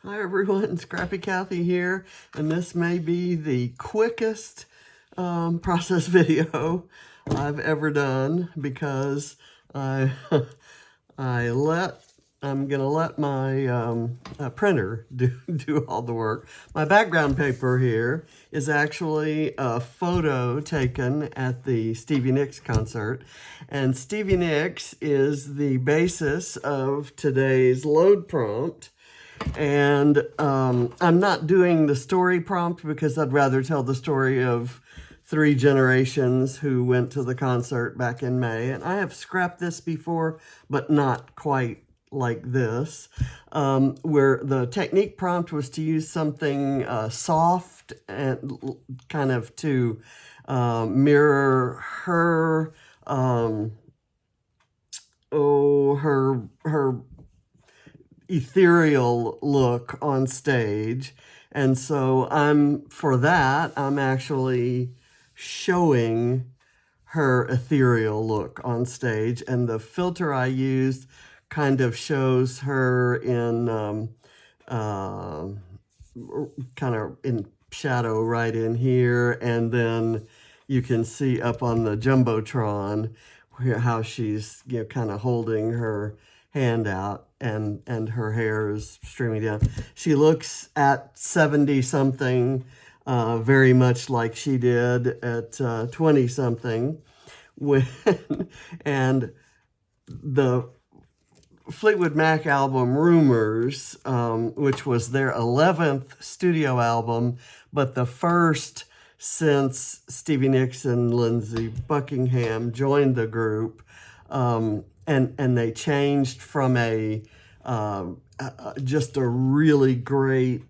Hi everyone, Scrappy Kathy here, and this may be the quickest process video I've ever done because I I'm gonna let my printer do all the work. My background paper here is actually a photo taken at the Stevie Nicks concert, and Stevie Nicks is the basis of today's load prompt. And I'm not doing the story prompt because I'd rather tell the story of 3 generations who went to the concert back in May. And I have scrapped this before, but not quite like this, where the technique prompt was to use something soft and kind of to mirror her, her ethereal look on stage. And so I'm actually showing her ethereal look on stage. And the filter I used kind of shows her in kind of in shadow right in here. And then you can see up on the Jumbotron how she's, you know, kind of holding her hand out and her hair is streaming down. She looks at 70 something, very much like she did at 20 something. And the Fleetwood Mac album Rumors, which was their 11th studio album, but the first since Stevie Nicks and Lindsey Buckingham joined the group. And they changed from just a really great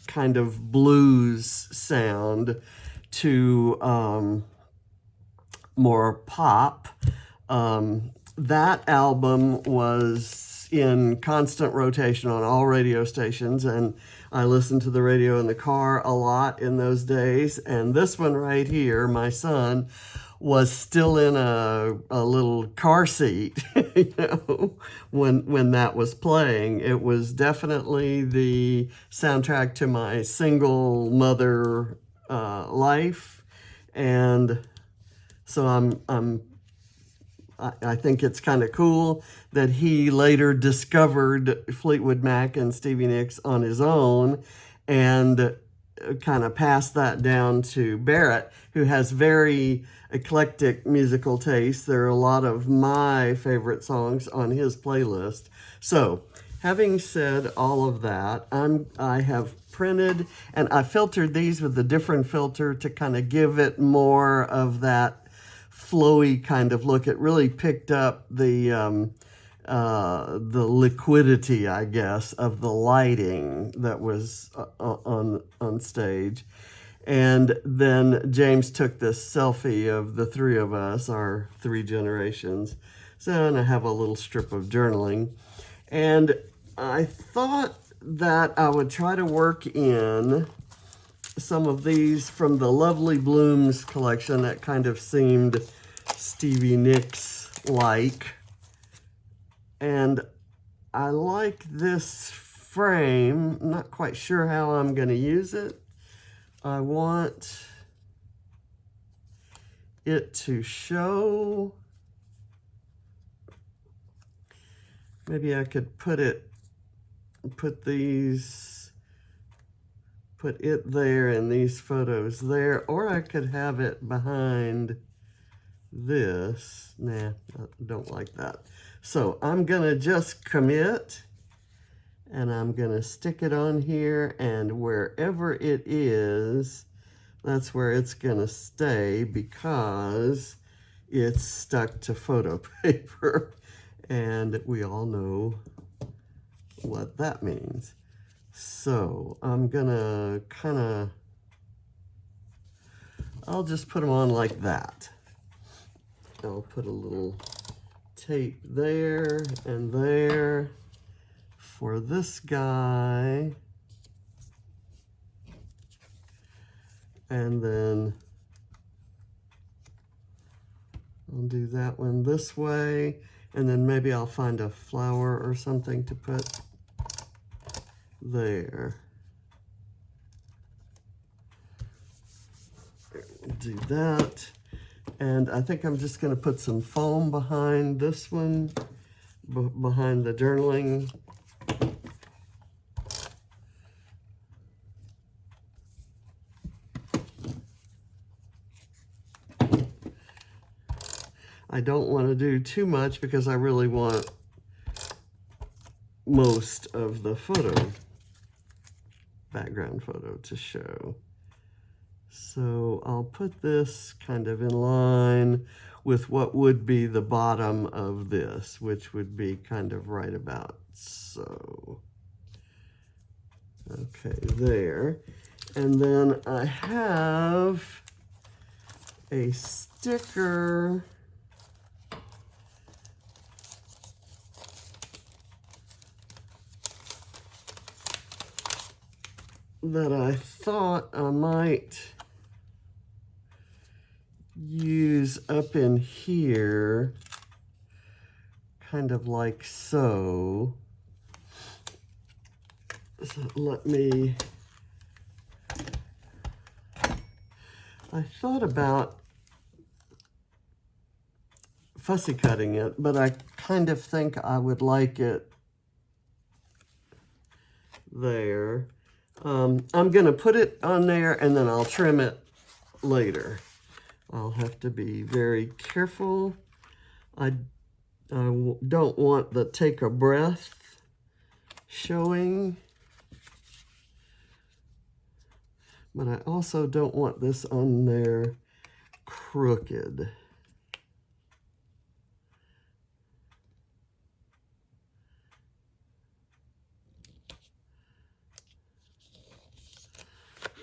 kind of blues sound to more pop. That album was in constant rotation on all radio stations, and I listened to the radio in the car a lot in those days. And this one right here, my son, was still in a little car seat, you know, when that was playing. It was definitely the soundtrack to my single mother life, and so I think it's kind of cool that he later discovered Fleetwood Mac and Stevie Nicks on his own and kind of passed that down to Barrett, who has very eclectic musical taste. There are a lot of my favorite songs on his playlist. So, having said all of that, I have printed and I filtered these with a different filter to kind of give it more of that flowy kind of look. It really picked up the liquidity, I guess, of the lighting that was on stage. And then James took this selfie of the 3 of us, our 3 generations. So, and I have a little strip of journaling. And I thought that I would try to work in some of these from the Lovely Blooms collection that kind of seemed Stevie Nicks-like. And I like this frame. I'm not quite sure how I'm going to use it. I want it to show. Maybe I could put it there and these photos there, or I could have it behind this. Nah, I don't like that. So I'm gonna just commit and I'm gonna stick it on here, and wherever it is, that's where it's gonna stay because it's stuck to photo paper, and we all know what that means. So I'm gonna I'll just put them on like that. I'll put a little tape there and there for this guy. And then I'll do that one this way. And then maybe I'll find a flower or something to put there. Do that. And I think I'm just going to put some foam behind this one, behind the journaling. I don't want to do too much because I really want most of the photo, background photo, to show. So I'll put this kind of in line with what would be the bottom of this, which would be kind of right about so. Okay, there. And then I have a sticker that I thought I might use up in here, kind of like so. So let me, I thought about fussy cutting it, but I kind of think I would like it there. I'm going to put it on there and then I'll trim it later. I'll have to be very careful. I don't want the take a breath showing, but I also don't want this on there crooked.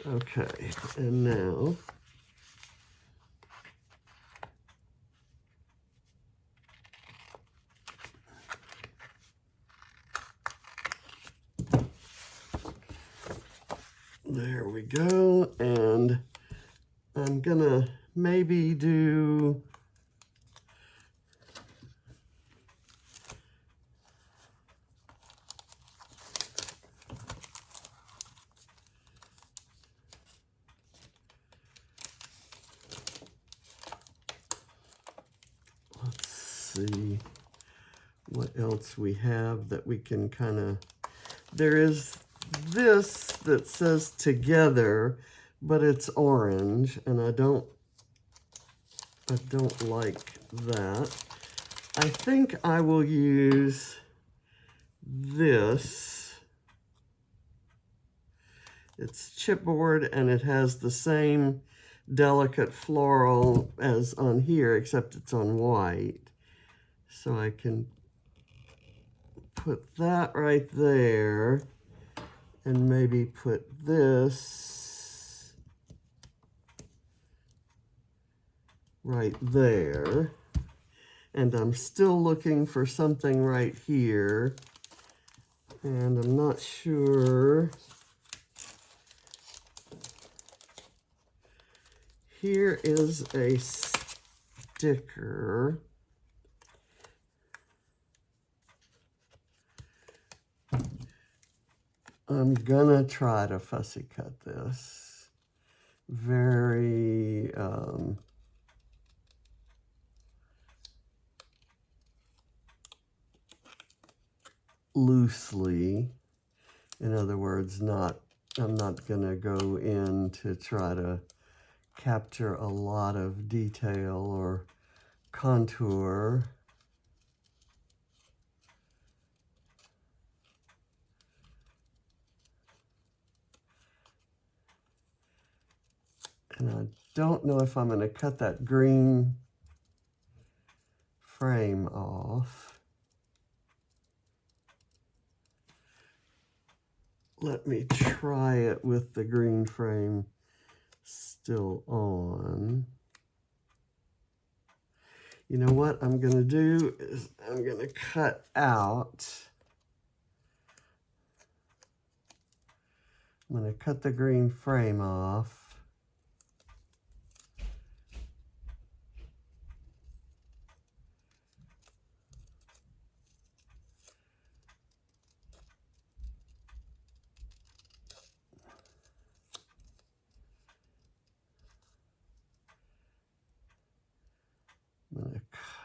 Okay, and now there we go, and I'm gonna maybe do see what else we have that we can kind of, there is this that says together, but it's orange, and I don't like that. I think I will use this. It's chipboard and it has the same delicate floral as on here, except it's on white. So I can put that right there and maybe put this right there. And I'm still looking for something right here. And I'm not sure. Here is a sticker. I'm gonna try to fussy cut this very loosely. In other words, I'm not gonna go in to try to capture a lot of detail or contour. And I don't know if I'm going to cut that green frame off. Let me try it with the green frame still on. You know what I'm going to do is I'm going to cut out. I'm going to cut the green frame off.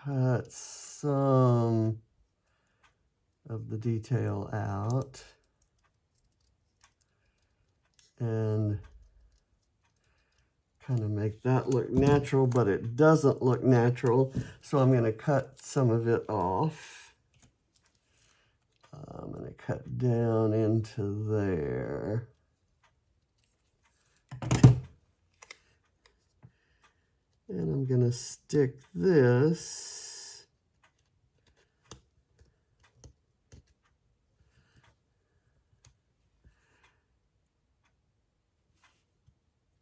cut some of the detail out and kind of make that look natural, but it doesn't look natural, so I'm going to cut some of it off. I'm going to cut down into there. And I'm going to stick this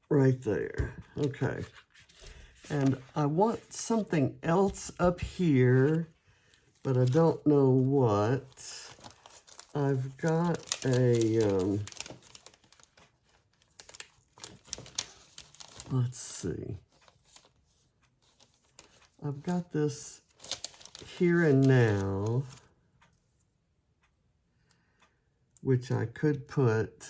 right there. Okay. And I want something else up here, but I don't know what. I've got a, let's see. I've got this here and now, which I could put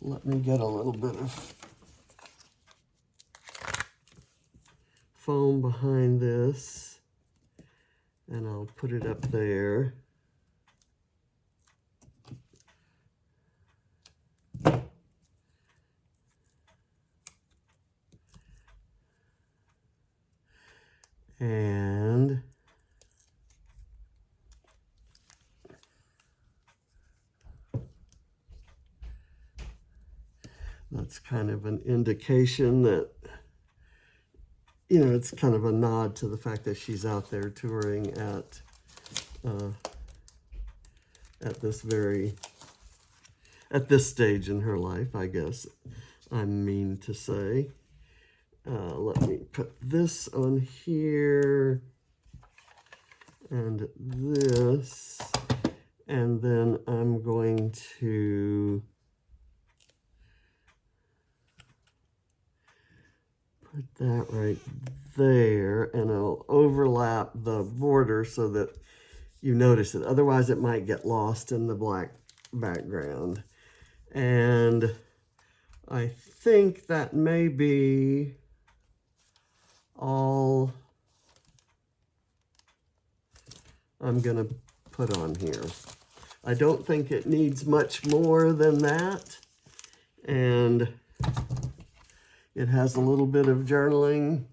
let me get a little bit of foam behind this, and I'll put it up there. And that's kind of an indication that, you know, it's kind of a nod to the fact that she's out there touring at this stage in her life, I guess I mean to say. Let me put this on here and this, and then I'm going to put that right there, and I'll overlap the border so that you notice it. Otherwise it might get lost in the black background. And I think that may be all I'm going to put on here. I don't think it needs much more than that. And it has a little bit of journaling.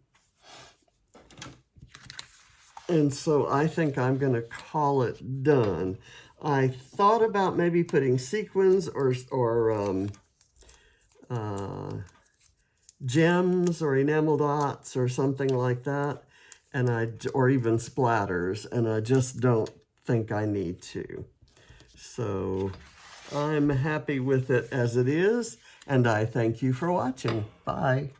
And so I think I'm going to call it done. I thought about maybe putting sequins or gems or enamel dots or something like that, and or even splatters, and I just don't think I need to. So I'm happy with it as it is, and I thank you for watching. Bye.